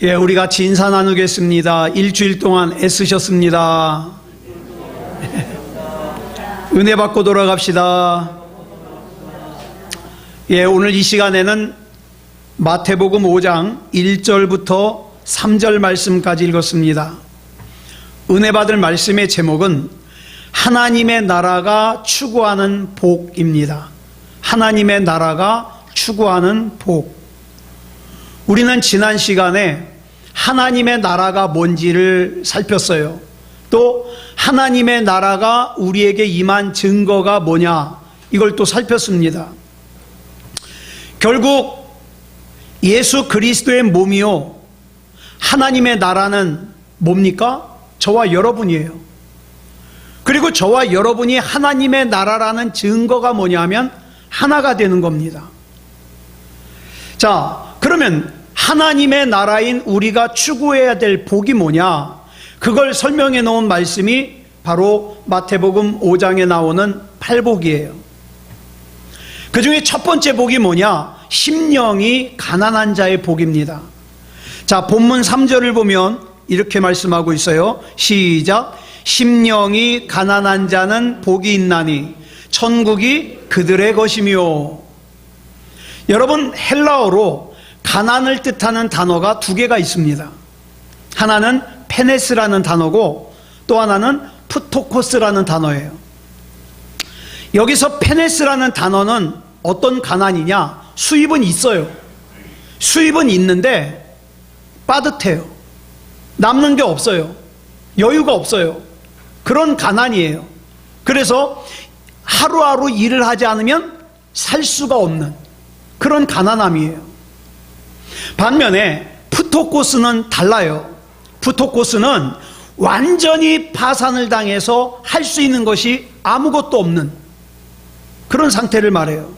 예, 우리 같이 인사 나누겠습니다. 일주일 동안 애쓰셨습니다. 은혜 받고 돌아갑시다. 예, 오늘 이 시간에는 마태복음 5장 1절부터 3절 말씀까지 읽었습니다. 은혜 받을 말씀의 제목은 하나님의 나라가 추구하는 복입니다. 하나님의 나라가 추구하는 복. 우리는 지난 시간에 하나님의 나라가 뭔지를 살폈어요. 또 하나님의 나라가 우리에게 임한 증거가 뭐냐, 이걸 또 살폈습니다. 결국 예수 그리스도의 몸이요, 하나님의 나라는 뭡니까? 저와 여러분이에요. 그리고 저와 여러분이 하나님의 나라라는 증거가 뭐냐면 하나가 되는 겁니다. 자, 그러면 하나님의 나라인 우리가 추구해야 될 복이 뭐냐, 그걸 설명해 놓은 말씀이 바로 마태복음 5장에 나오는 팔복이에요. 그 중에 첫 번째 복이 뭐냐? 심령이 가난한 자의 복입니다. 자, 본문 3절을 보면 이렇게 말씀하고 있어요. 시작. 심령이 가난한 자는 복이 있나니 천국이 그들의 것이며. 여러분, 헬라어로 가난을 뜻하는 단어가 두 개가 있습니다. 하나는 페네스라는 단어고 또 하나는 푸토코스라는 단어예요. 여기서 페네스라는 단어는 어떤 가난이냐? 수입은 있어요. 수입은 있는데 빠듯해요. 남는 게 없어요. 여유가 없어요. 그런 가난이에요. 그래서 하루하루 일을 하지 않으면 살 수가 없는 그런 가난함이에요. 반면에 푸토코스는 달라요. 푸토코스는 완전히 파산을 당해서 할 수 있는 것이 아무것도 없는 그런 상태를 말해요.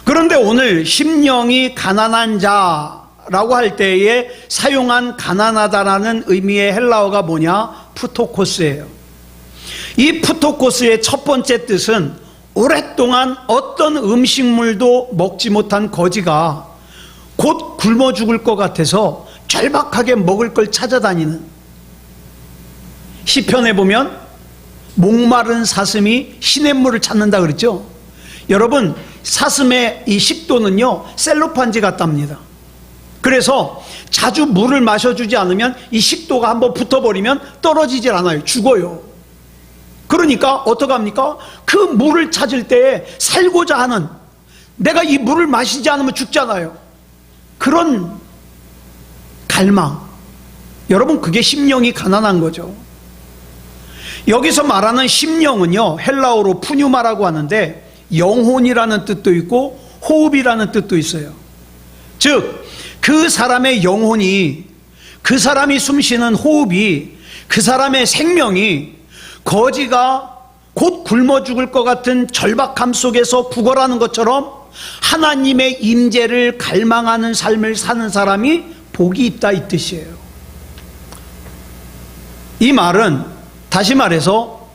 그런데 오늘 심령이 가난한 자라고 할 때에 사용한 가난하다라는 의미의 헬라어가 뭐냐? 푸토코스예요. 이 푸토코스의 첫 번째 뜻은 오랫동안 어떤 음식물도 먹지 못한 거지가 곧 굶어 죽을 것 같아서 절박하게 먹을 걸 찾아다니는, 시편에 보면 목마른 사슴이 시냇물을 찾는다 그랬죠. 여러분, 사슴의 이 식도는요 셀로판지 같답니다. 그래서 자주 물을 마셔주지 않으면 이 식도가 한번 붙어버리면 떨어지질 않아요. 죽어요. 그러니까 어떡합니까? 그 물을 찾을 때에 살고자 하는, 내가 이 물을 마시지 않으면 죽잖아요. 그런 갈망. 여러분, 그게 심령이 가난한 거죠. 여기서 말하는 심령은요 헬라어로 푸뉴마라고 하는데 영혼이라는 뜻도 있고 호흡이라는 뜻도 있어요. 즉 그 사람의 영혼이, 그 사람이 숨쉬는 호흡이, 그 사람의 생명이 거지가 곧 굶어 죽을 것 같은 절박함 속에서 부거라는 것처럼 하나님의 임재를 갈망하는 삶을 사는 사람이 복이 있다, 이 뜻이에요. 이 말은 다시 말해서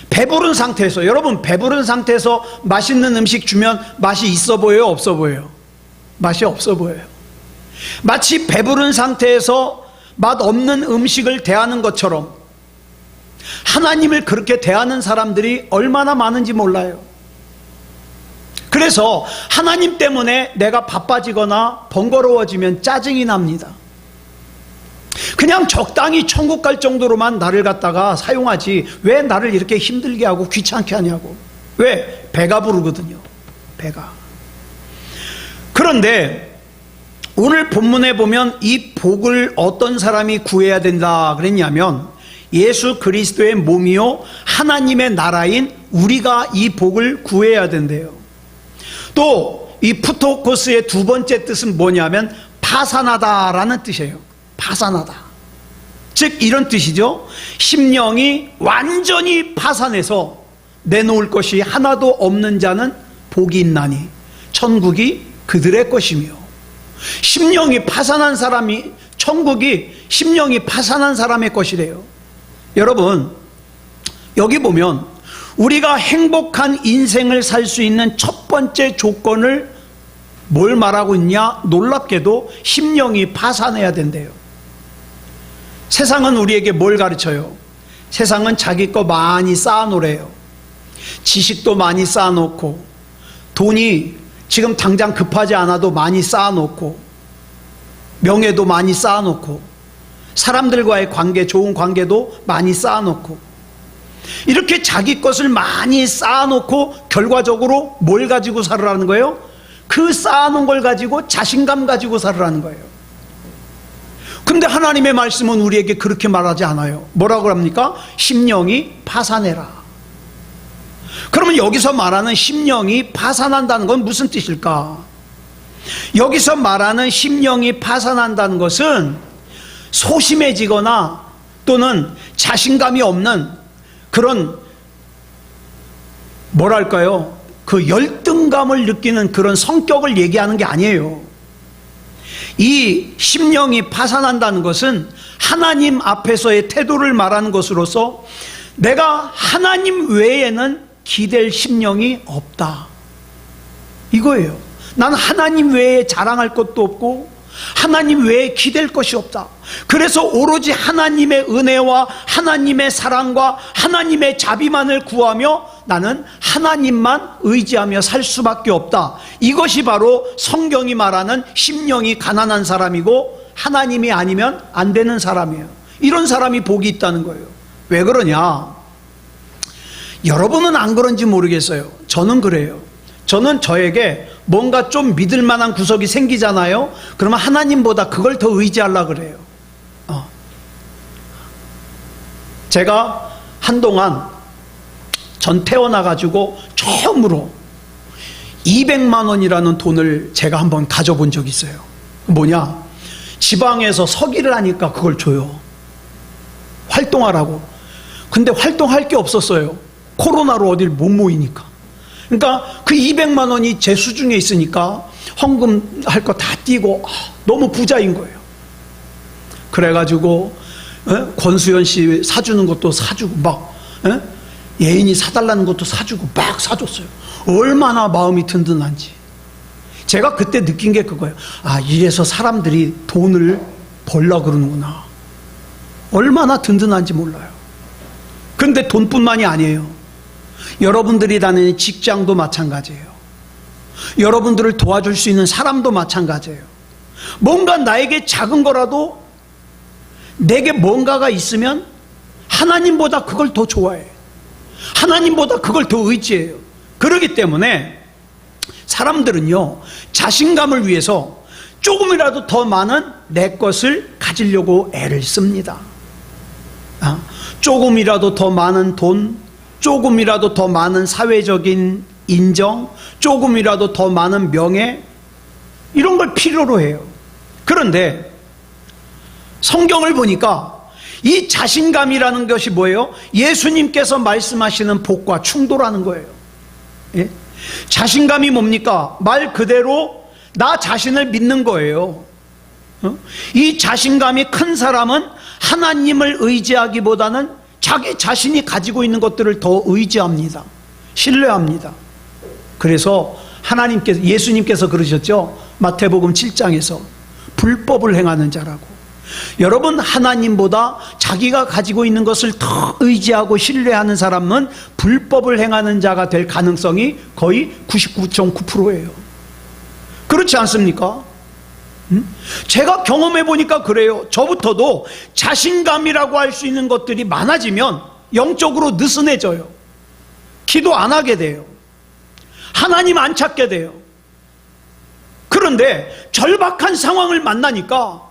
배부른 상태에서, 여러분 배부른 상태에서 맛있는 음식 주면 맛이 있어 보여요, 없어 보여요? 맛이 없어 보여요. 마치 배부른 상태에서 맛 없는 음식을 대하는 것처럼 하나님을 그렇게 대하는 사람들이 얼마나 많은지 몰라요. 그래서 하나님 때문에 내가 바빠지거나 번거로워지면 짜증이 납니다. 그냥 적당히 천국 갈 정도로만 나를 갖다가 사용하지 왜 나를 이렇게 힘들게 하고 귀찮게 하냐고. 왜? 배가 부르거든요. 배가. 그런데 오늘 본문에 보면 이 복을 어떤 사람이 구해야 된다 그랬냐면 예수 그리스도의 몸이요 하나님의 나라인 우리가 이 복을 구해야 된대요. 또 이 푸토코스의 두 번째 뜻은 뭐냐면 파산하다라는 뜻이에요. 파산하다. 즉 이런 뜻이죠. 심령이 완전히 파산해서 내놓을 것이 하나도 없는 자는 복이 있나니 천국이 그들의 것이며. 심령이 파산한 사람이, 천국이 심령이 파산한 사람의 것이래요. 여러분, 여기 보면 우리가 행복한 인생을 살 수 있는 첫 번째 조건을 뭘 말하고 있냐? 놀랍게도 심령이 파산해야 된대요. 세상은 우리에게 뭘 가르쳐요? 세상은 자기 거 많이 쌓아놓으래요. 지식도 많이 쌓아놓고, 돈이 지금 당장 급하지 않아도 많이 쌓아놓고, 명예도 많이 쌓아놓고, 사람들과의 관계, 좋은 관계도 많이 쌓아놓고, 이렇게 자기 것을 많이 쌓아놓고 결과적으로 뭘 가지고 살으라는 거예요? 그 쌓아놓은 걸 가지고 자신감 가지고 살으라는 거예요. 근데 하나님의 말씀은 우리에게 그렇게 말하지 않아요. 뭐라고 합니까? 심령이 파산해라. 그러면 여기서 말하는 심령이 파산한다는 건 무슨 뜻일까? 여기서 말하는 심령이 파산한다는 것은 소심해지거나 또는 자신감이 없는 그런, 뭐랄까요, 그 열등감을 느끼는 그런 성격을 얘기하는 게 아니에요. 이 심령이 파산한다는 것은 하나님 앞에서의 태도를 말하는 것으로서 내가 하나님 외에는 기댈 심령이 없다, 이거예요. 나는 하나님 외에 자랑할 것도 없고 하나님 외에 기댈 것이 없다. 그래서 오로지 하나님의 은혜와 하나님의 사랑과 하나님의 자비만을 구하며 나는 하나님만 의지하며 살 수밖에 없다. 이것이 바로 성경이 말하는 심령이 가난한 사람이고 하나님이 아니면 안 되는 사람이에요. 이런 사람이 복이 있다는 거예요. 왜 그러냐? 여러분은 안 그런지 모르겠어요. 저는 그래요. 저는 저에게 뭔가 좀 믿을 만한 구석이 생기잖아요. 그러면 하나님보다 그걸 더 의지하려고 그래요. 제가 한동안 전 태어나가지고 처음으로 200만 원이라는 돈을 제가 한번 가져본 적이 있어요. 뭐냐? 지방에서 서기를 하니까 그걸 줘요. 활동하라고. 근데 활동할 게 없었어요. 코로나로 어딜 못 모이니까. 그러니까 그 200만 원이 제 수중에 있으니까 헌금 할 거 다 띄고 너무 부자인 거예요. 그래가지고 권수연 씨 사주는 것도 사주고 막 예인이 사달라는 것도 사주고 막 사줬어요. 얼마나 마음이 든든한지. 제가 그때 느낀 게 그거예요. 아, 이래서 사람들이 돈을 벌려고 그러는구나. 얼마나 든든한지 몰라요. 그런데 돈뿐만이 아니에요. 여러분들이 다니는 직장도 마찬가지예요. 여러분들을 도와줄 수 있는 사람도 마찬가지예요. 뭔가 나에게 작은 거라도 내게 뭔가가 있으면 하나님보다 그걸 더 좋아해요. 하나님보다 그걸 더 의지해요. 그렇기 때문에 사람들은요, 자신감을 위해서 조금이라도 더 많은 내 것을 가지려고 애를 씁니다. 조금이라도 더 많은 돈, 조금이라도 더 많은 사회적인 인정, 조금이라도 더 많은 명예, 이런 걸 필요로 해요. 그런데 성경을 보니까 이 자신감이라는 것이 뭐예요? 예수님께서 말씀하시는 복과 충돌하는 거예요. 예? 자신감이 뭡니까? 말 그대로 나 자신을 믿는 거예요. 이 자신감이 큰 사람은 하나님을 의지하기보다는 자기 자신이 가지고 있는 것들을 더 의지합니다. 신뢰합니다. 그래서 하나님께서, 예수님께서 그러셨죠. 마태복음 7장에서 불법을 행하는 자라고. 여러분, 하나님보다 자기가 가지고 있는 것을 더 의지하고 신뢰하는 사람은 불법을 행하는 자가 될 가능성이 거의 99.9%예요. 그렇지 않습니까? 제가 경험해 보니까 그래요. 저부터도 자신감이라고 할 수 있는 것들이 많아지면 영적으로 느슨해져요. 기도 안 하게 돼요. 하나님 안 찾게 돼요. 그런데 절박한 상황을 만나니까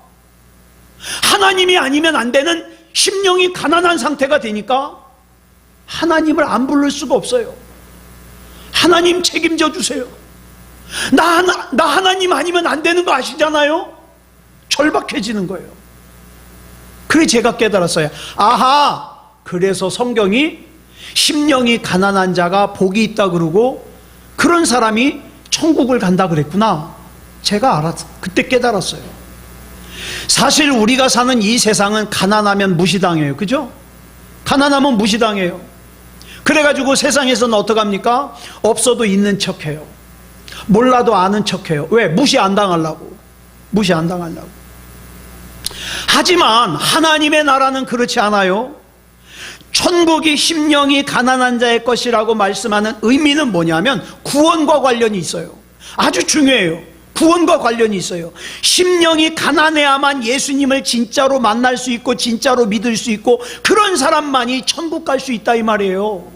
하나님이 아니면 안 되는 심령이 가난한 상태가 되니까 하나님을 안 부를 수가 없어요. 하나님 책임져 주세요. 나 하나님 아니면 안 되는 거 아시잖아요? 절박해지는 거예요. 그래 제가 깨달았어요. 아하, 그래서 성경이 심령이 가난한 자가 복이 있다 그러고 그런 사람이 천국을 간다 그랬구나. 제가 그때 깨달았어요. 사실 우리가 사는 이 세상은 가난하면 무시당해요. 그죠? 가난하면 무시당해요. 그래가지고 세상에서는 어떡합니까? 없어도 있는 척해요. 몰라도 아는 척해요. 왜? 무시 안 당하려고. 무시 안 당하려고. 하지만 하나님의 나라는 그렇지 않아요. 천국이 심령이 가난한 자의 것이라고 말씀하는 의미는 뭐냐면 구원과 관련이 있어요. 아주 중요해요. 구원과 관련이 있어요. 심령이 가난해야만 예수님을 진짜로 만날 수 있고 진짜로 믿을 수 있고 그런 사람만이 천국 갈 수 있다 이 말이에요.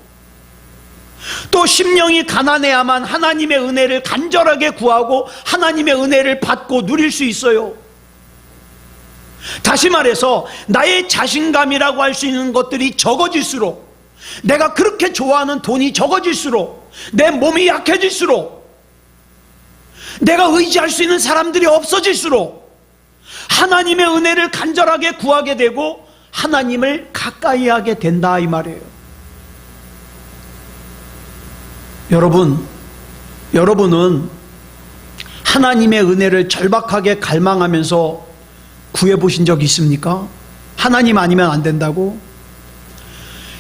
또 심령이 가난해야만 하나님의 은혜를 간절하게 구하고 하나님의 은혜를 받고 누릴 수 있어요. 다시 말해서 나의 자신감이라고 할 수 있는 것들이 적어질수록, 내가 그렇게 좋아하는 돈이 적어질수록, 내 몸이 약해질수록, 내가 의지할 수 있는 사람들이 없어질수록 하나님의 은혜를 간절하게 구하게 되고 하나님을 가까이 하게 된다 이 말이에요. 여러분은 하나님의 은혜를 절박하게 갈망하면서 구해보신 적 있습니까? 하나님 아니면 안 된다고?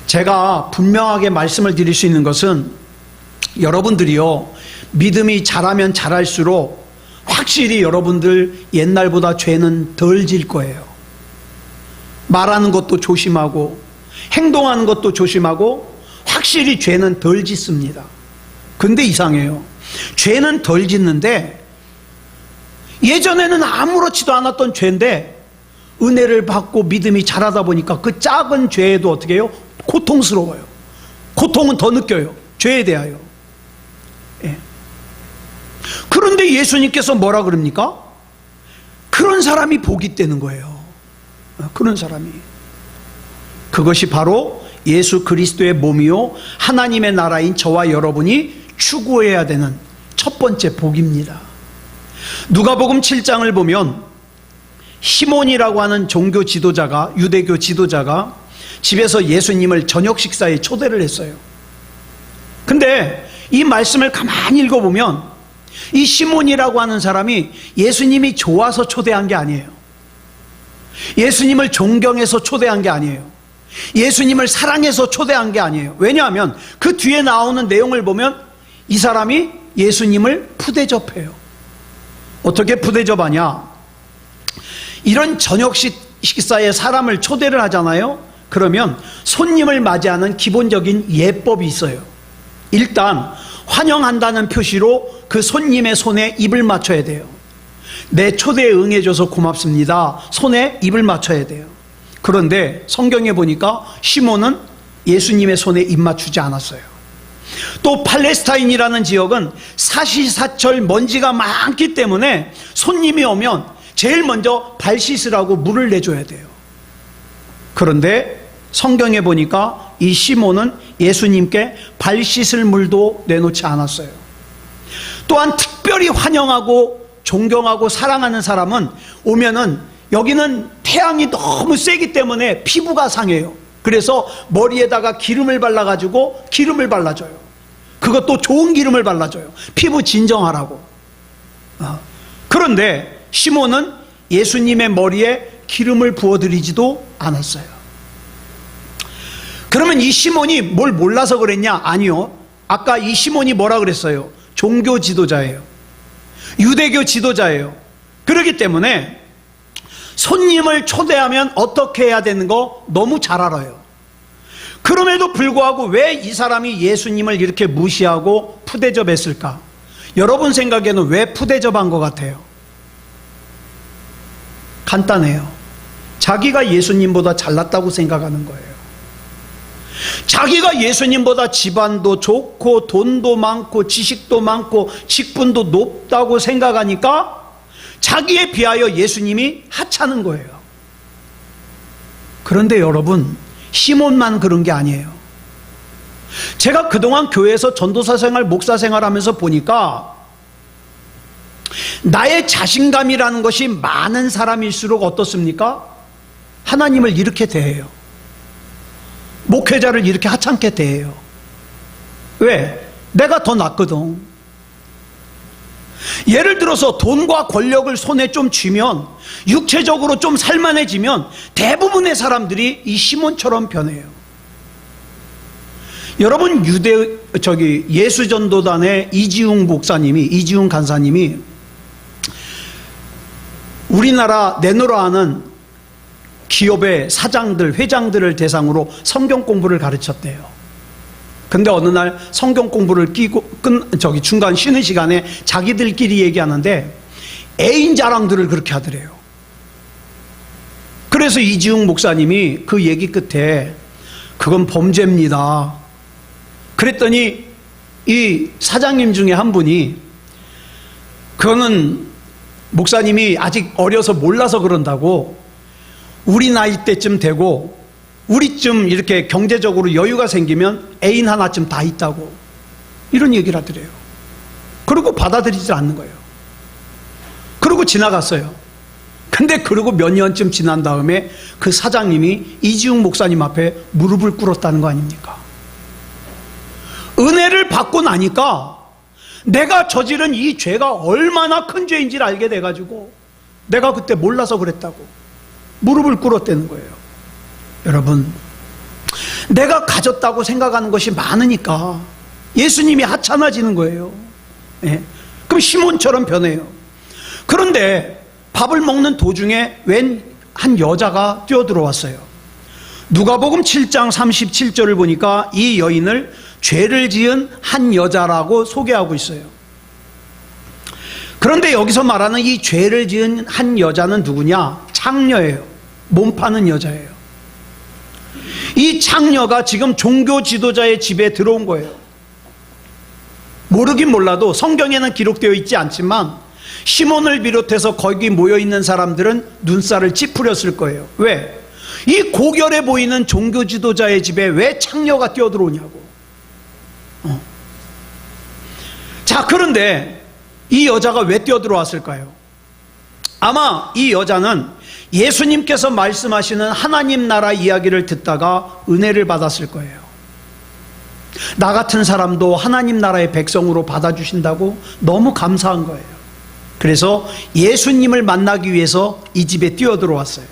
제가 분명하게 말씀을 드릴 수 있는 것은 여러분들이요, 믿음이 자라면 자랄수록 확실히 여러분들 옛날보다 죄는 덜 질 거예요. 말하는 것도 조심하고 행동하는 것도 조심하고 확실히 죄는 덜 짓습니다. 근데 이상해요. 죄는 덜 짓는데 예전에는 아무렇지도 않았던 죄인데 은혜를 받고 믿음이 자라다 보니까 그 작은 죄에도 어떻게 해요? 고통스러워요. 고통은 더 느껴요. 죄에 대하여. 예. 그런데 예수님께서 뭐라 그럽니까? 그런 사람이 복이 있다는 거예요. 그런 사람이. 그것이 바로 예수 그리스도의 몸이요 하나님의 나라인 저와 여러분이 추구해야 되는 첫 번째 복입니다. 누가복음 7장을 보면 시몬이라고 하는 종교 지도자가, 유대교 지도자가 집에서 예수님을 저녁 식사에 초대를 했어요. 근데 이 말씀을 가만히 읽어보면 이 시몬이라고 하는 사람이 예수님이 좋아서 초대한 게 아니에요. 예수님을 존경해서 초대한 게 아니에요. 예수님을 사랑해서 초대한 게 아니에요. 왜냐하면 그 뒤에 나오는 내용을 보면 이 사람이 예수님을 푸대접해요. 어떻게 푸대접하냐? 이런 저녁 식사에 사람을 초대를 하잖아요. 그러면 손님을 맞이하는 기본적인 예법이 있어요. 일단 환영한다는 표시로 그 손님의 손에 입을 맞춰야 돼요. 내 초대에 응해줘서 고맙습니다. 손에 입을 맞춰야 돼요. 그런데 성경에 보니까 시몬은 예수님의 손에 입 맞추지 않았어요. 또 팔레스타인이라는 지역은 사시사철 먼지가 많기 때문에 손님이 오면 제일 먼저 발 씻으라고 물을 내줘야 돼요. 그런데 성경에 보니까 이 시몬은 예수님께 발 씻을 물도 내놓지 않았어요. 또한 특별히 환영하고 존경하고 사랑하는 사람은 오면은 여기는 태양이 너무 세기 때문에 피부가 상해요. 그래서 머리에다가 기름을 발라가지고 기름을 발라줘요. 그것도 좋은 기름을 발라줘요. 피부 진정하라고. 그런데 시몬은 예수님의 머리에 기름을 부어드리지도 않았어요. 그러면 이 시몬이 뭘 몰라서 그랬냐? 아니요. 아까 이 시몬이 뭐라 그랬어요? 종교 지도자예요. 유대교 지도자예요. 그렇기 때문에 손님을 초대하면 어떻게 해야 되는 거 너무 잘 알아요. 그럼에도 불구하고 왜 이 사람이 예수님을 이렇게 무시하고 푸대접했을까? 여러분 생각에는 왜 푸대접한 것 같아요? 간단해요. 자기가 예수님보다 잘났다고 생각하는 거예요. 자기가 예수님보다 집안도 좋고 돈도 많고 지식도 많고 직분도 높다고 생각하니까 자기에 비하여 예수님이 하찮은 거예요. 그런데 여러분, 시몬만 그런 게 아니에요. 제가 그동안 교회에서 전도사 생활, 목사 생활 하면서 보니까 나의 자신감이라는 것이 많은 사람일수록 어떻습니까? 하나님을 이렇게 대해요. 목회자를 이렇게 하찮게 대해요. 왜? 내가 더 낫거든. 예를 들어서 돈과 권력을 손에 좀 쥐면, 육체적으로 좀 살만해지면 대부분의 사람들이 이 시몬처럼 변해요. 여러분, 예수전도단의 이지웅 간사님이 우리나라 내노라 하는 기업의 사장들, 회장들을 대상으로 성경 공부를 가르쳤대요. 근데 어느 날 성경 공부를 끼고 중간 쉬는 시간에 자기들끼리 얘기하는데 애인 자랑들을 그렇게 하더래요. 그래서 이지웅 목사님이 그 얘기 끝에 그건 범죄입니다. 그랬더니 이 사장님 중에 한 분이 그거는 목사님이 아직 어려서 몰라서 그런다고, 우리 나이 때쯤 되고 우리쯤 이렇게 경제적으로 여유가 생기면 애인 하나쯤 다 있다고, 이런 얘기를 하더래요. 그리고 받아들이질 않는 거예요. 그리고 지나갔어요. 근데 그러고 몇 년쯤 지난 다음에 그 사장님이 이지웅 목사님 앞에 무릎을 꿇었다는 거 아닙니까? 은혜를 받고 나니까 내가 저지른 이 죄가 얼마나 큰 죄인지를 알게 돼가지고 내가 그때 몰라서 그랬다고 무릎을 꿇었다는 거예요. 여러분, 내가 가졌다고 생각하는 것이 많으니까 예수님이 하찮아지는 거예요. 예? 그럼 시몬처럼 변해요. 그런데 밥을 먹는 도중에 웬 한 여자가 뛰어들어왔어요. 누가복음 7장 37절을 보니까 이 여인을 죄를 지은 한 여자라고 소개하고 있어요. 그런데 여기서 말하는 이 죄를 지은 한 여자는 누구냐? 창녀예요. 몸 파는 여자예요. 이 창녀가 지금 종교 지도자의 집에 들어온 거예요. 모르긴 몰라도 성경에는 기록되어 있지 않지만 시몬을 비롯해서 거기 모여있는 사람들은 눈살을 찌푸렸을 거예요. 왜? 이 고결해 보이는 종교 지도자의 집에 왜 창녀가 뛰어들어오냐고. 자, 그런데 이 여자가 왜 뛰어들어왔을까요? 아마 이 여자는 예수님께서 말씀하시는 하나님 나라 이야기를 듣다가 은혜를 받았을 거예요. 나 같은 사람도 하나님 나라의 백성으로 받아주신다고 너무 감사한 거예요. 그래서 예수님을 만나기 위해서 이 집에 뛰어들어왔어요.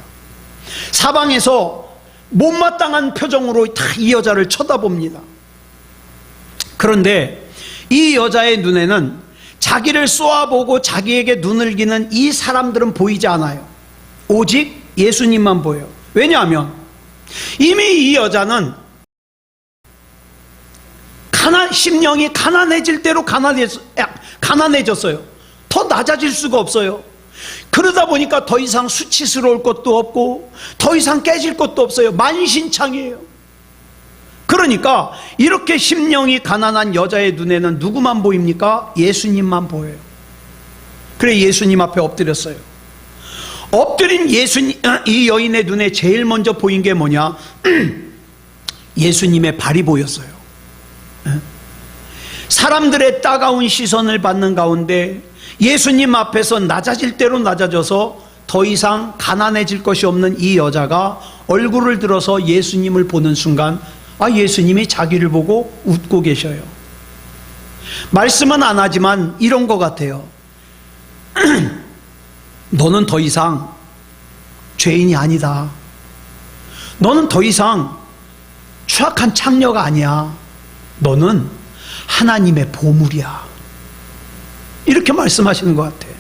사방에서 못마땅한 표정으로 다 이 여자를 쳐다봅니다. 그런데 이 여자의 눈에는 자기를 쏘아보고 자기에게 눈을 기는 이 사람들은 보이지 않아요. 오직 예수님만 보여요. 왜냐하면 이미 이 여자는 심령이 가난해질 대로 가난해졌어요. 더 낮아질 수가 없어요. 그러다 보니까 더 이상 수치스러울 것도 없고 더 이상 깨질 것도 없어요. 만신창이에요. 그러니까 이렇게 심령이 가난한 여자의 눈에는 누구만 보입니까? 예수님만 보여요. 그래 예수님 앞에 엎드렸어요. 엎드린 이 여인의 눈에 제일 먼저 보인 게 뭐냐? 예수님의 발이 보였어요. 사람들의 따가운 시선을 받는 가운데 예수님 앞에서 낮아질 대로 낮아져서 더 이상 가난해질 것이 없는 이 여자가 얼굴을 들어서 예수님을 보는 순간 예수님이 자기를 보고 웃고 계셔요. 말씀은 안 하지만 이런 것 같아요. 너는 더 이상 죄인이 아니다. 너는 더 이상 추악한 창녀가 아니야. 너는 하나님의 보물이야. 이렇게 말씀하시는 것 같아요.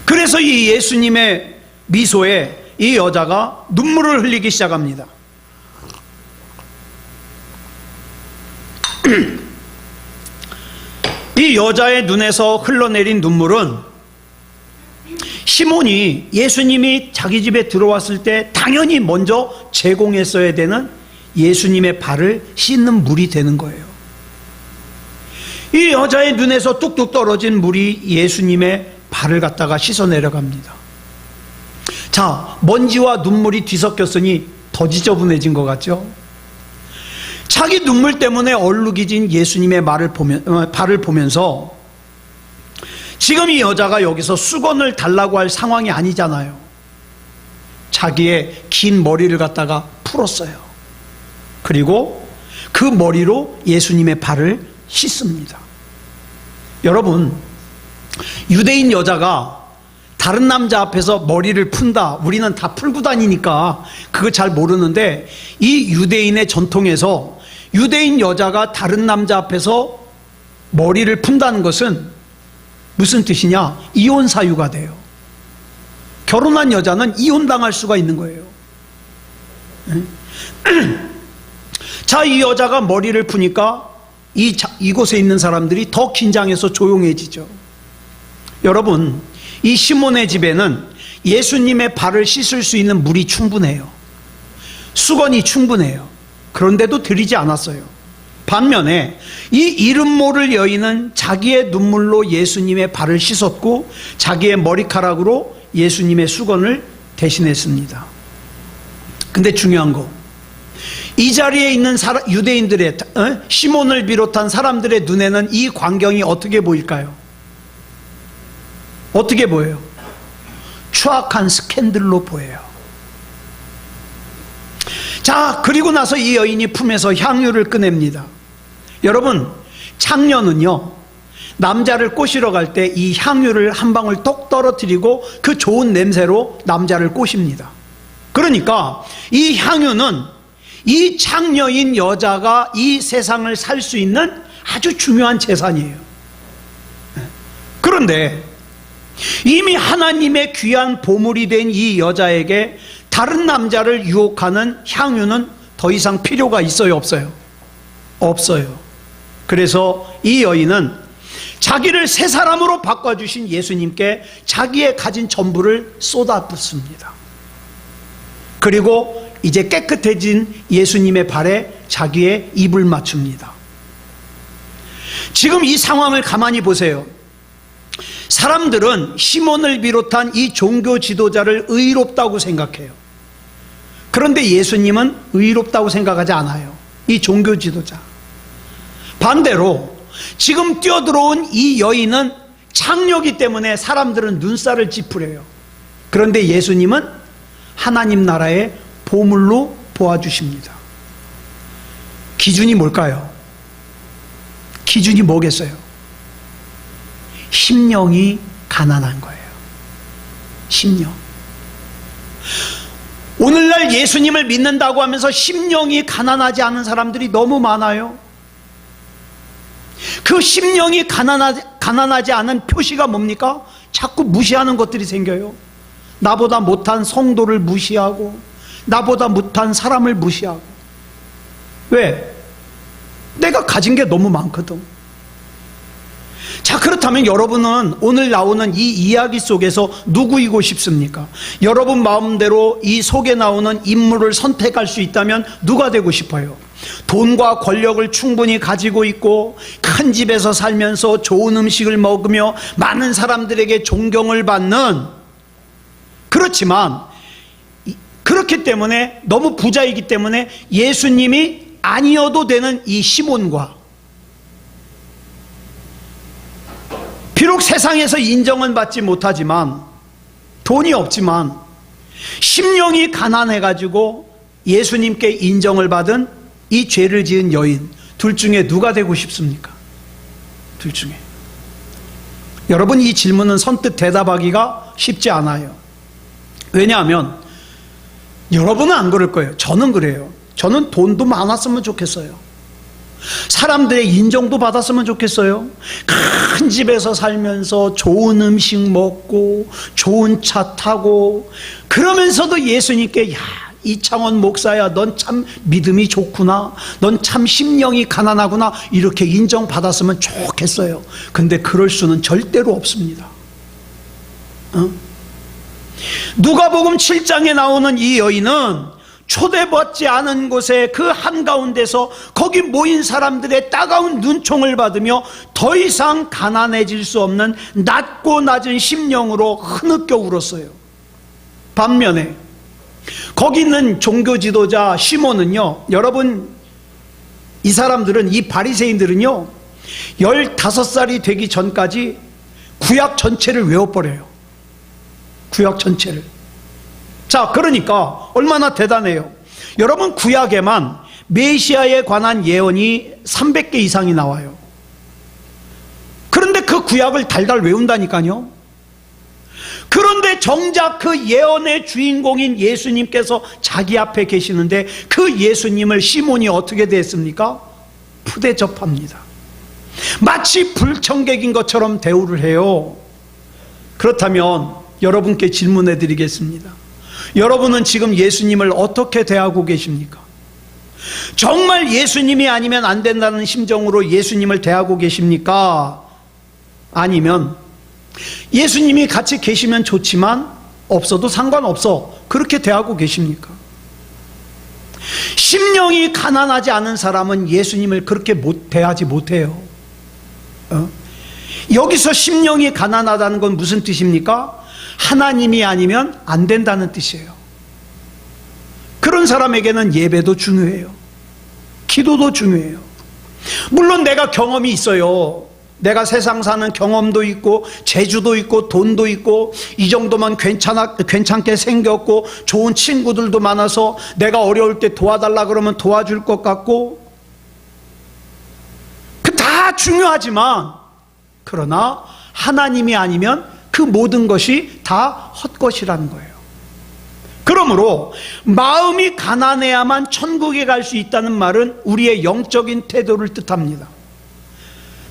그래서 이 예수님의 미소에 이 여자가 눈물을 흘리기 시작합니다. 이 여자의 눈에서 흘러내린 눈물은 시몬이 예수님이 자기 집에 들어왔을 때 당연히 먼저 제공했어야 되는 예수님의 발을 씻는 물이 되는 거예요. 이 여자의 눈에서 뚝뚝 떨어진 물이 예수님의 발을 갖다가 씻어 내려갑니다. 자, 먼지와 눈물이 뒤섞였으니 더 지저분해진 것 같죠? 자기 눈물 때문에 얼룩이진 예수님의 발을 보면서 지금 이 여자가 여기서 수건을 달라고 할 상황이 아니잖아요. 자기의 긴 머리를 갖다가 풀었어요. 그리고 그 머리로 예수님의 발을 씻습니다. 여러분, 유대인 여자가 다른 남자 앞에서 머리를 푼다, 우리는 다 풀고 다니니까 그거 잘 모르는데, 이 유대인의 전통에서 유대인 여자가 다른 남자 앞에서 머리를 푼다는 것은 무슨 뜻이냐? 이혼 사유가 돼요. 결혼한 여자는 이혼당할 수가 있는 거예요. 자, 이 여자가 머리를 푸니까 이곳에 있는 사람들이 더 긴장해서 조용해지죠. 여러분, 이 시몬의 집에는 예수님의 발을 씻을 수 있는 물이 충분해요. 수건이 충분해요. 그런데도 드리지 않았어요. 반면에 이 이름 모를 여인은 자기의 눈물로 예수님의 발을 씻었고 자기의 머리카락으로 예수님의 수건을 대신했습니다. 근데 중요한 거, 이 자리에 있는 유대인들의, 시몬을 비롯한 사람들의 눈에는 이 광경이 어떻게 보일까요? 어떻게 보여요? 추악한 스캔들로 보여요. 자, 그리고 나서 이 여인이 품에서 향유를 꺼냅니다. 여러분, 창녀는요, 남자를 꼬시러 갈 때 이 향유를 한 방울 똑 떨어뜨리고 그 좋은 냄새로 남자를 꼬십니다. 그러니까 이 향유는 이 창녀인 여자가 이 세상을 살 수 있는 아주 중요한 재산이에요. 그런데 이미 하나님의 귀한 보물이 된 이 여자에게 다른 남자를 유혹하는 향유는 더 이상 필요가 있어요, 없어요? 없어요. 그래서 이 여인은 자기를 새 사람으로 바꿔주신 예수님께 자기의 가진 전부를 쏟아붓습니다. 그리고 이제 깨끗해진 예수님의 발에 자기의 입을 맞춥니다. 지금 이 상황을 가만히 보세요. 사람들은 시몬을 비롯한 이 종교 지도자를 의롭다고 생각해요. 그런데 예수님은 의롭다고 생각하지 않아요. 이 종교 지도자. 반대로 지금 뛰어들어온 이 여인은 창녀이기 때문에 사람들은 눈살을 찌푸려요. 그런데 예수님은 하나님 나라의 보물로 보아주십니다. 기준이 뭘까요? 기준이 뭐겠어요? 심령이 가난한 거예요. 심령. 오늘날 예수님을 믿는다고 하면서 심령이 가난하지 않은 사람들이 너무 많아요. 그 심령이 가난하지 않은 표시가 뭡니까? 자꾸 무시하는 것들이 생겨요. 나보다 못한 성도를 무시하고 나보다 못한 사람을 무시하고. 왜? 내가 가진 게 너무 많거든. 자, 그렇다면 여러분은 오늘 나오는 이 이야기 속에서 누구이고 싶습니까? 여러분 마음대로 이 속에 나오는 인물을 선택할 수 있다면 누가 되고 싶어요? 돈과 권력을 충분히 가지고 있고 큰 집에서 살면서 좋은 음식을 먹으며 많은 사람들에게 존경을 받는, 그렇지만 그렇기 때문에 너무 부자이기 때문에 예수님이 아니어도 되는 이 시몬과, 비록 세상에서 인정은 받지 못하지만 돈이 없지만 심령이 가난해가지고 예수님께 인정을 받은 이 죄를 지은 여인, 둘 중에 누가 되고 싶습니까? 둘 중에. 여러분, 이 질문은 선뜻 대답하기가 쉽지 않아요. 왜냐하면 여러분은 안 그럴 거예요. 저는 그래요. 저는 돈도 많았으면 좋겠어요. 사람들의 인정도 받았으면 좋겠어요. 큰 집에서 살면서 좋은 음식 먹고 좋은 차 타고, 그러면서도 예수님께, 야, 이창원 목사야, 넌 참 믿음이 좋구나, 넌 참 심령이 가난하구나, 이렇게 인정받았으면 좋겠어요. 근데 그럴 수는 절대로 없습니다. 누가복음 7장에 나오는 이 여인은 초대받지 않은 곳에 그 한가운데서 거기 모인 사람들의 따가운 눈총을 받으며 더 이상 가난해질 수 없는 낮고 낮은 심령으로 흐느껴 울었어요. 반면에 거기 있는 종교 지도자 시몬은요, 여러분, 이 사람들은, 이 바리새인들은요 15살이 되기 전까지 구약 전체를 외워버려요. 구약 전체를. 자, 그러니까 얼마나 대단해요. 여러분, 구약에만 메시아에 관한 예언이 300개 이상이 나와요. 그런데 그 구약을 달달 외운다니까요. 그런데 정작 그 예언의 주인공인 예수님께서 자기 앞에 계시는데 그 예수님을 시몬이 어떻게 대했습니까? 푸대접합니다. 마치 불청객인 것처럼 대우를 해요. 그렇다면 여러분께 질문해 드리겠습니다. 여러분은 지금 예수님을 어떻게 대하고 계십니까? 정말 예수님이 아니면 안 된다는 심정으로 예수님을 대하고 계십니까? 아니면 예수님이 같이 계시면 좋지만 없어도 상관없어, 그렇게 대하고 계십니까? 심령이 가난하지 않은 사람은 예수님을 그렇게 대하지 못해요. 여기서 심령이 가난하다는 건 무슨 뜻입니까? 하나님이 아니면 안 된다는 뜻이에요. 그런 사람에게는 예배도 중요해요. 기도도 중요해요. 물론 내가 경험이 있어요. 내가 세상 사는 경험도 있고 재주도 있고 돈도 있고 이 정도만 괜찮게 생겼고 좋은 친구들도 많아서 내가 어려울 때 도와달라 그러면 도와줄 것 같고, 그 다 중요하지만 그러나 하나님이 아니면 그 모든 것이 다 헛것이라는 거예요. 그러므로 마음이 가난해야만 천국에 갈 수 있다는 말은 우리의 영적인 태도를 뜻합니다.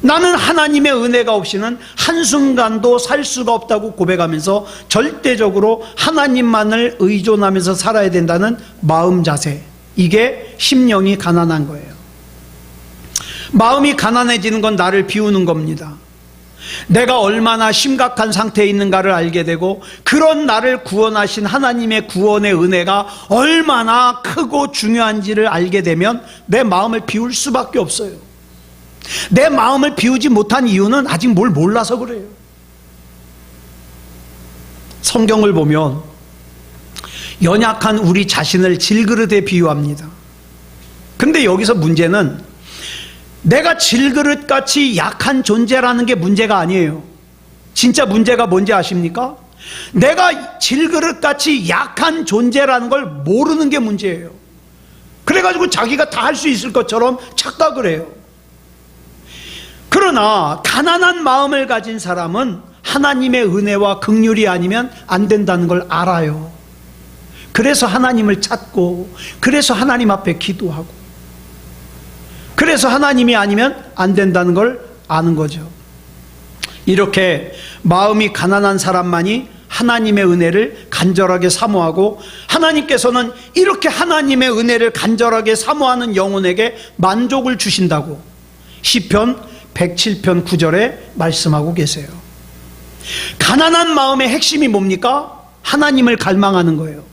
나는 하나님의 은혜가 없이는 한순간도 살 수가 없다고 고백하면서 절대적으로 하나님만을 의존하면서 살아야 된다는 마음 자세, 이게 심령이 가난한 거예요. 마음이 가난해지는 건 나를 비우는 겁니다. 내가 얼마나 심각한 상태에 있는가를 알게 되고, 그런 나를 구원하신 하나님의 구원의 은혜가 얼마나 크고 중요한지를 알게 되면 내 마음을 비울 수밖에 없어요. 내 마음을 비우지 못한 이유는 아직 뭘 몰라서 그래요. 성경을 보면 연약한 우리 자신을 질그릇에 비유합니다. 근데 여기서 문제는 내가 질그릇같이 약한 존재라는 게 문제가 아니에요. 진짜 문제가 뭔지 아십니까? 내가 질그릇같이 약한 존재라는 걸 모르는 게 문제예요. 그래가지고 자기가 다 할 수 있을 것처럼 착각을 해요. 그러나 가난한 마음을 가진 사람은 하나님의 은혜와 긍휼이 아니면 안 된다는 걸 알아요. 그래서 하나님을 찾고, 그래서 하나님 앞에 기도하고, 그래서 하나님이 아니면 안 된다는 걸 아는 거죠. 이렇게 마음이 가난한 사람만이 하나님의 은혜를 간절하게 사모하고, 하나님께서는 이렇게 하나님의 은혜를 간절하게 사모하는 영혼에게 만족을 주신다고 시편 107편 9절에 말씀하고 계세요. 가난한 마음의 핵심이 뭡니까? 하나님을 갈망하는 거예요.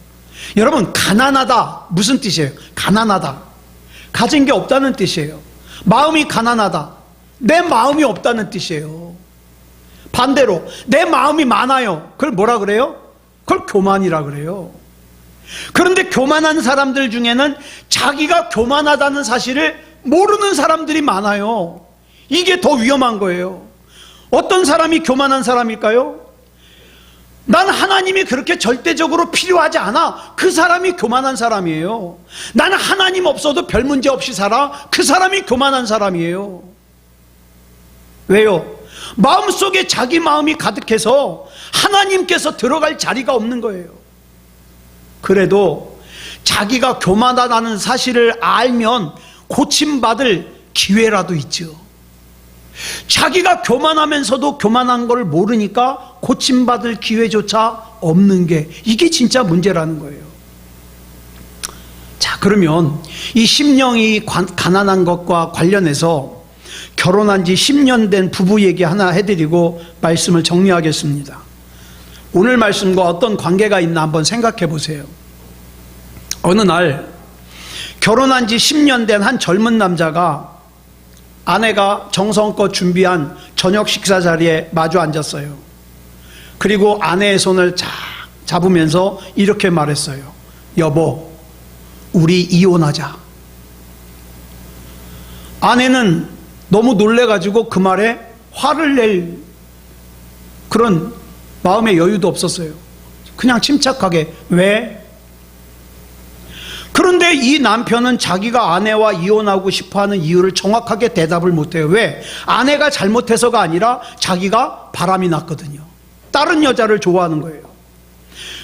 여러분, 가난하다 무슨 뜻이에요? 가난하다, 가진 게 없다는 뜻이에요. 마음이 가난하다, 내 마음이 없다는 뜻이에요. 반대로 내 마음이 많아요, 그걸 뭐라 그래요? 그걸 교만이라 그래요. 그런데 교만한 사람들 중에는 자기가 교만하다는 사실을 모르는 사람들이 많아요. 이게 더 위험한 거예요. 어떤 사람이 교만한 사람일까요? 난 하나님이 그렇게 절대적으로 필요하지 않아, 그 사람이 교만한 사람이에요. 나는 하나님 없어도 별 문제 없이 살아, 그 사람이 교만한 사람이에요. 왜요? 마음속에 자기 마음이 가득해서 하나님께서 들어갈 자리가 없는 거예요. 그래도 자기가 교만하다는 사실을 알면 고침받을 기회라도 있죠. 자기가 교만하면서도 교만한 걸 모르니까 고침받을 기회조차 없는 게, 이게 진짜 문제라는 거예요. 자, 그러면 이 심령이 가난한 것과 관련해서 결혼한 지 10년 된 부부 얘기 하나 해드리고 말씀을 정리하겠습니다. 오늘 말씀과 어떤 관계가 있나 한번 생각해 보세요. 어느 날 결혼한 지 10년 된 한 젊은 남자가 아내가 정성껏 준비한 저녁 식사 자리에 마주 앉았어요. 그리고 아내의 손을 잡으면서 이렇게 말했어요. 여보, 우리 이혼하자. 아내는 너무 놀래가지고 그 말에 화를 낼 그런 마음의 여유도 없었어요. 그냥 침착하게, 왜? 그런데 이 남편은 자기가 아내와 이혼하고 싶어하는 이유를 정확하게 대답을 못해요. 왜? 아내가 잘못해서가 아니라 자기가 바람이 났거든요. 다른 여자를 좋아하는 거예요.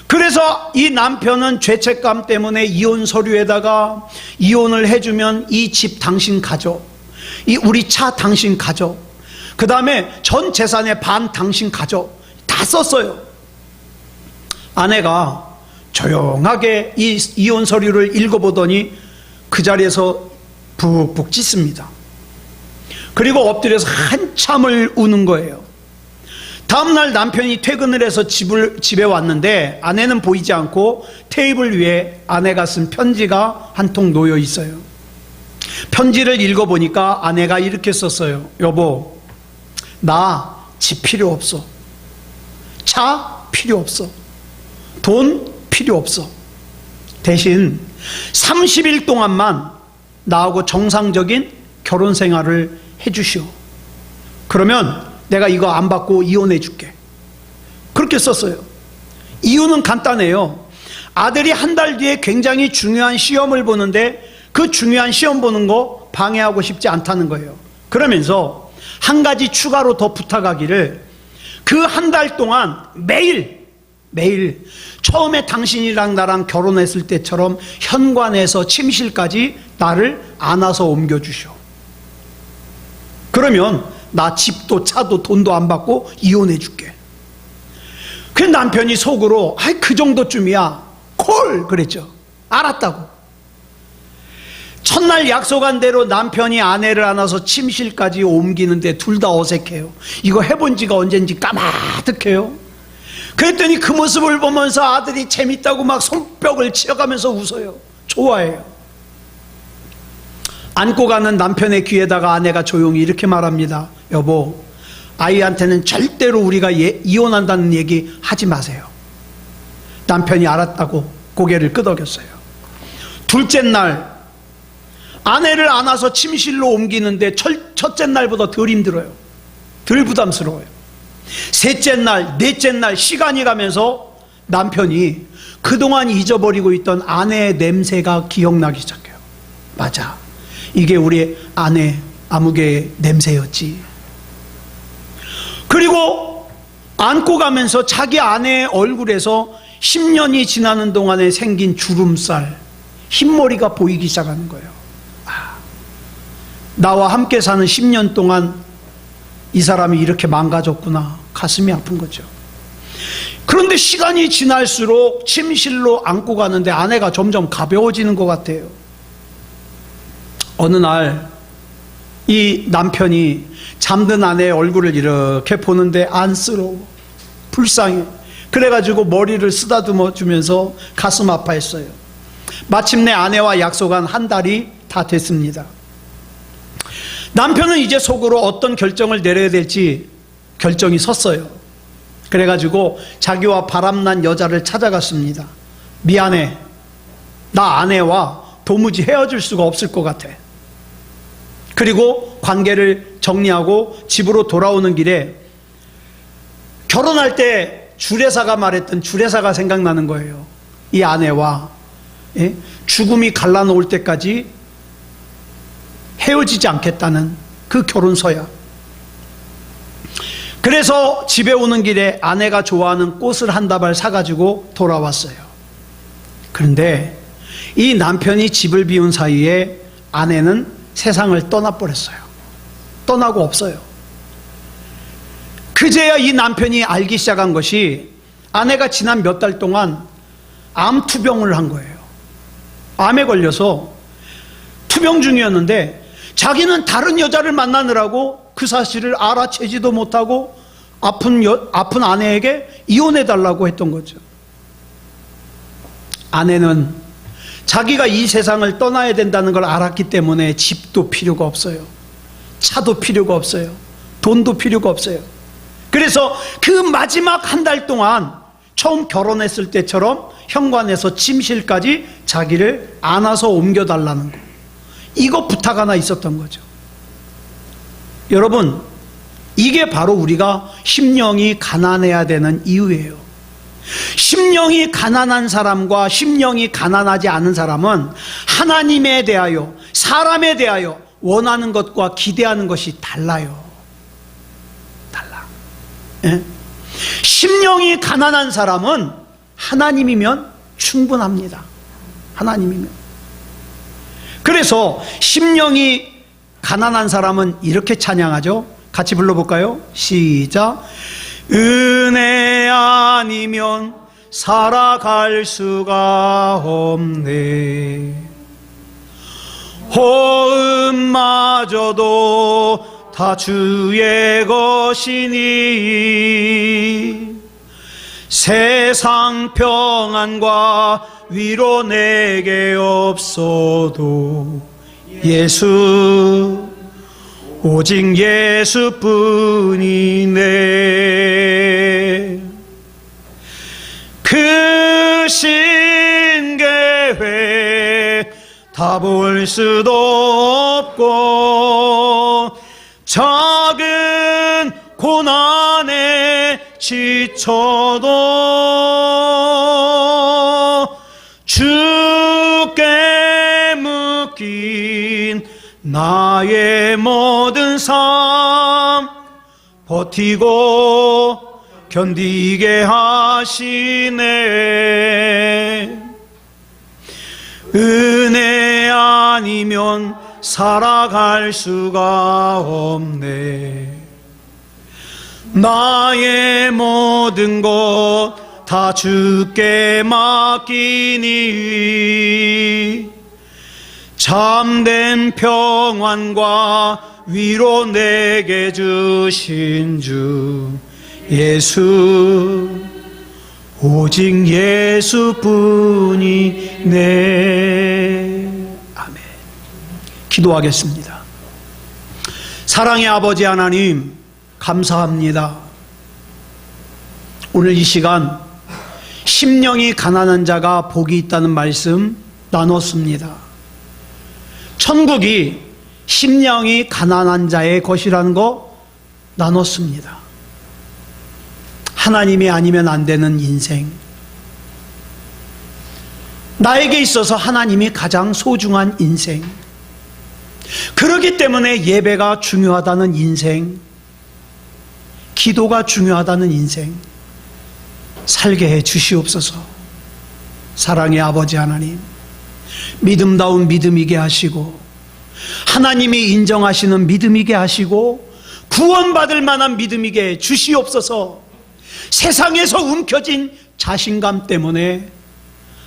그래서 이 남편은 죄책감 때문에 이혼 서류에다가 이혼을 해주면 이 집 당신 가져, 이 우리 차 당신 가져, 그 다음에 전 재산의 반 당신 가져, 다 썼어요. 아내가 조용하게 이 이혼 서류를 읽어보더니 그 자리에서 푹푹 짖습니다. 그리고 엎드려서 한참을 우는 거예요. 다음날 남편이 퇴근을 해서 집에 왔는데 아내는 보이지 않고 테이블 위에 아내가 쓴 편지가 한 통 놓여 있어요. 편지를 읽어보니까 아내가 이렇게 썼어요. 여보, 나 집 필요 없어. 차 필요 없어. 돈 필요 없어. 대신 30일 동안만 나하고 정상적인 결혼 생활을 해주시오. 그러면 내가 이거 안 받고 이혼해 줄게. 그렇게 썼어요. 이유는 간단해요. 아들이 한 달 뒤에 굉장히 중요한 시험을 보는데 그 중요한 시험 보는 거 방해하고 싶지 않다는 거예요. 그러면서 한 가지 추가로 더 부탁하기를, 그 한 달 동안 매일 처음에 당신이랑 나랑 결혼했을 때처럼 현관에서 침실까지 나를 안아서 옮겨주시오. 그러면 나 집도 차도 돈도 안 받고 이혼해 줄게. 그 남편이 속으로 아이 그 정도쯤이야 콜 그랬죠. 알았다고. 첫날 약속한 대로 남편이 아내를 안아서 침실까지 옮기는데 둘 다 어색해요. 이거 해본 지가 언젠지 까마득해요. 그랬더니 그 모습을 보면서 아들이 재밌다고 막 손뼉을 치어가면서 웃어요. 좋아해요. 안고 가는 남편의 귀에다가 아내가 조용히 이렇게 말합니다. 여보, 아이한테는 절대로 우리가 이혼한다는 얘기 하지 마세요. 남편이 알았다고 고개를 끄덕였어요. 둘째 날 아내를 안아서 침실로 옮기는데 첫째 날보다 덜 힘들어요. 덜 부담스러워요. 셋째 날, 넷째 날 시간이 가면서 남편이 그동안 잊어버리고 있던 아내의 냄새가 기억나기 시작해요. 맞아, 이게 우리 아내 아무개의 냄새였지. 그리고 안고 가면서 자기 아내의 얼굴에서 10년이 지나는 동안에 생긴 주름살, 흰머리가 보이기 시작하는 거예요. 나와 함께 사는 10년 동안 이 사람이 이렇게 망가졌구나. 가슴이 아픈 거죠. 그런데 시간이 지날수록 침실로 안고 가는데 아내가 점점 가벼워지는 것 같아요. 어느 날 이 남편이 잠든 아내의 얼굴을 이렇게 보는데 안쓰러워, 불쌍해. 그래가지고 머리를 쓰다듬어 주면서 가슴 아파했어요. 마침내 아내와 약속한 한 달이 다 됐습니다. 남편은 이제 속으로 어떤 결정을 내려야 될지 결정이 섰어요. 그래가지고 자기와 바람난 여자를 찾아갔습니다. 미안해, 나 아내와 도무지 헤어질 수가 없을 것 같아. 그리고 관계를 정리하고 집으로 돌아오는 길에 결혼할 때 주례사가 말했던 주례사가 생각나는 거예요. 이 아내와 죽음이 갈라놓을 때까지 헤어지지 않겠다는 그 결혼서야. 그래서 집에 오는 길에 아내가 좋아하는 꽃을 한 다발 사가지고 돌아왔어요. 그런데 이 남편이 집을 비운 사이에 아내는 세상을 떠나버렸어요. 떠나고 없어요. 그제야 이 남편이 알기 시작한 것이 아내가 지난 몇 달 동안 암 투병을 한 거예요. 암에 걸려서 투병 중이었는데 자기는 다른 여자를 만나느라고 그 사실을 알아채지도 못하고 아픈 아내에게 이혼해달라고 했던 거죠. 아내는 자기가 이 세상을 떠나야 된다는 걸 알았기 때문에 집도 필요가 없어요. 차도 필요가 없어요. 돈도 필요가 없어요. 그래서 그 마지막 한 달 동안 처음 결혼했을 때처럼 현관에서 침실까지 자기를 안아서 옮겨달라는 거, 이거 부탁 하나 있었던 거죠. 여러분, 이게 바로 우리가 심령이 가난해야 되는 이유예요. 심령이 가난한 사람과 심령이 가난하지 않은 사람은 하나님에 대하여, 사람에 대하여 원하는 것과 기대하는 것이 달라요. 달라. 예? 심령이 가난한 사람은 하나님이면 충분합니다. 하나님이면. 그래서 심령이 가난한 사람은 이렇게 찬양하죠. 같이 불러볼까요? 시작. 은혜 아니면 살아갈 수가 없네. 호흡마저도 다 주의 것이니 세상 평안과 위로 내게 없어도 예수, 오직 예수뿐이네. 그 신계획 다 볼 수도 없고 작은 고난에 지쳐도 주께 묶인 나의 모든 삶 버티고 견디게 하시네. 은혜 아니면 살아갈 수가 없네. 나의 모든 것 다 주께 맡기니 참된 평안과 위로 내게 주신 주 예수, 오직 예수뿐이네. 아멘. 기도하겠습니다. 사랑의 아버지 하나님, 감사합니다. 오늘 이 시간 심령이 가난한 자가 복이 있다는 말씀 나눴습니다. 천국이 심령이 가난한 자의 것이라는 거 나눴습니다. 하나님이 아니면 안 되는 인생, 나에게 있어서 하나님이 가장 소중한 인생, 그렇기 때문에 예배가 중요하다는 인생, 기도가 중요하다는 인생 살게 해 주시옵소서. 사랑의 아버지 하나님, 믿음다운 믿음이게 하시고 하나님이 인정하시는 믿음이게 하시고 구원받을 만한 믿음이게 해 주시옵소서. 세상에서 움켜진 자신감 때문에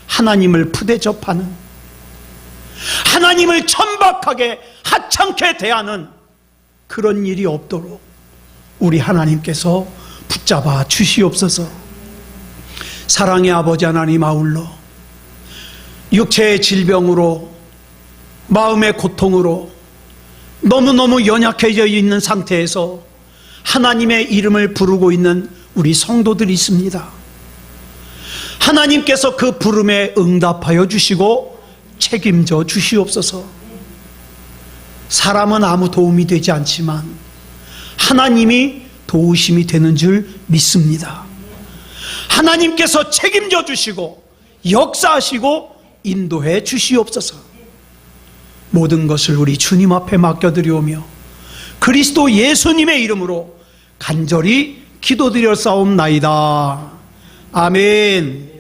하나님을 푸대접하는, 하나님을 천박하게 하찮게 대하는 그런 일이 없도록 우리 하나님께서 붙잡아 주시옵소서. 사랑의 아버지 하나님, 아울러 육체의 질병으로 마음의 고통으로 너무너무 연약해져 있는 상태에서 하나님의 이름을 부르고 있는 우리 성도들이 있습니다. 하나님께서 그 부름에 응답하여 주시고 책임져 주시옵소서. 사람은 아무 도움이 되지 않지만 하나님이 도우심이 되는 줄 믿습니다. 하나님께서 책임져 주시고 역사하시고 인도해 주시옵소서. 모든 것을 우리 주님 앞에 맡겨드리오며 그리스도 예수님의 이름으로 간절히 기도드렸사옵나이다. 아멘.